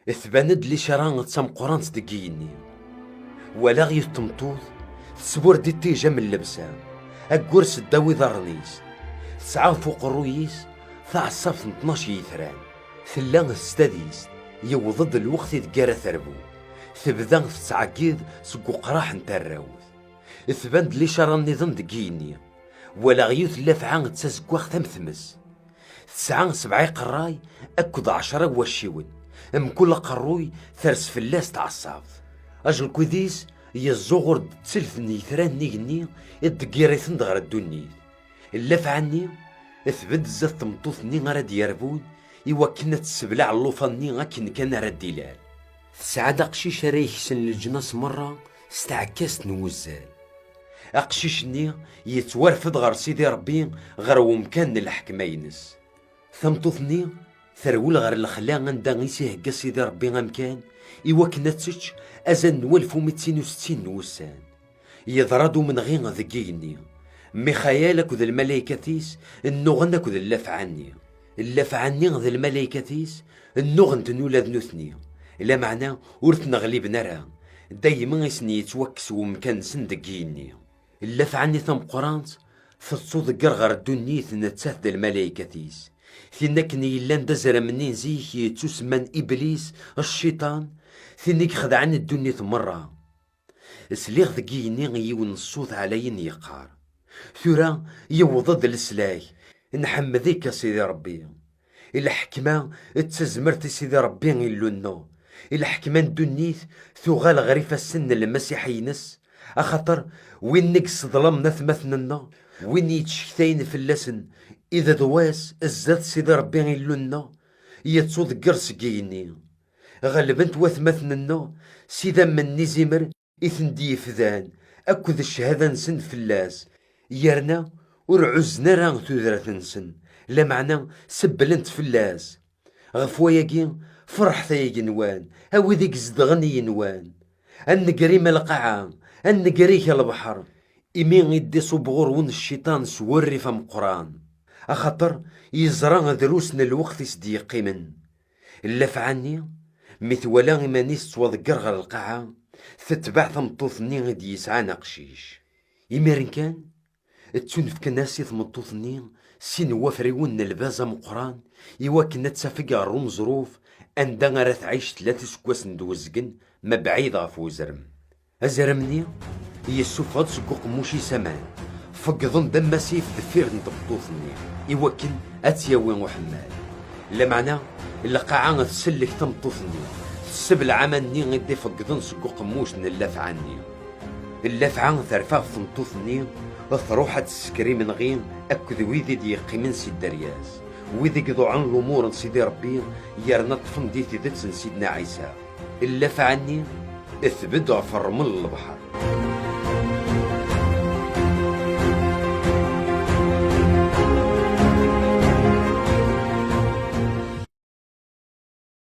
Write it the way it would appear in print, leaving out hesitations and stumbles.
اثباند لي شران تسام قران تدقيني ولا غير تمطوط تسبور دي تيجا من اللبسة أقرس الداوي ذرنيس تسعة فوق الرويس ثعصف 12 يثران ثلان الستاديس يوضد الوقت تقارا ثربو ثبذان تسعقيد سقو قراح نتراوث اثباند لي شران نظام دقيني ولا غيوث لافعان تساسقوا ثمثمس تسعة 7 قراي أكد 10 وشيون ام كل قروي ثرس فلاس تعصاف اجل كويديس يزغر تسلف نيثران نيغني الدقيريثن دغر الدنيا اللف عني اثبت زات تمطوث ني غرا دياربون إوا كنا تسبلع اللوفاني غاكن كان راه ديلال سعاد قشيش راه يحسن للجناس مرة استعكاست نوزال أقشيشني يتورفد غير سيدي ربي غير ومكان الحكمة ينس ثمطوثني ثرول غير الخلا غندا غيسيه هكا سيدي ربي غمكان إوا كنا تسج أزن 1260 نوسان يضردو من غين ذكيني مي خيالك ذا الملايكتيس النغنك ذا اللف عني اللف عني ذا الملايكتيس النغن تنولا ذنوثني لا معنى ورث نغلب نرى دايما يسني يتوكس ومكان سندقيني اللف عني ثم قرانت ثتصو ذكر غير الدنيث نتساث ذا الملايكتيس ثنكني لان دزر منين زيك يتسمن إبليس الشيطان ثنك خدعن الدنيا مرة سليغ ذكيني يون الصوت علي يقار ثورا يوضد السلاي نحمديك سيدي ربي الحكمة تزمرت سيدي ربي يلونو الحكمة الدنيث ثغال غريفة السن المسيحي نس أخطر وين نقص ظلمنا ثمثننا وين يتشكتين في اللسن إذا دواس الزاد سيدي ربي يلونو يتصود قرص جيني غالبا وثمثننا سيدا من نزمر إثندي فذان أكد الشهادة نسن فلاس يرنا ورعزنا راه تودرة نسن لا معنى سبلنت فلاس غفواياكي فرح ثايا نوان هاوي ذيك زدغني ينوان النقري ملقعة النقري البحر إمين يدي صبغور ون الشيطان سوري فم قران أخطر يزرع دروسنا الوقت يصديقي من اللف عني مثولا إيمانيس توضقر غير القاعة تتبع ثمطوثني غدي يسعى نقشيش إميرن كان تونفك ناسي ثمطوثني سين وافريون البازا مقران إوا كنا تسافق الروم ظروف أندا غير تعيش 3 سكواس ندوزقن ما بعيد غف وزرم أزرمني يسوف غاد سكوق موشي سمان فقضن دم سيف دفير نطبطوثني إوا كن أتياوي وحمال لا معنى القاعة تسلك تمطوثني السبل عمني غدي فقدن سكوق موش نلف عني اللفعة ثرفاغ تمطوثني ثروحة تسكري من غين أكد ويدي ديقي من سيد درياس ويدي قضوا عن الأمور سيدي ربي يرنا طفن ديتي ذات سيدنا عيسى اللف عني اثبت عفر من البحر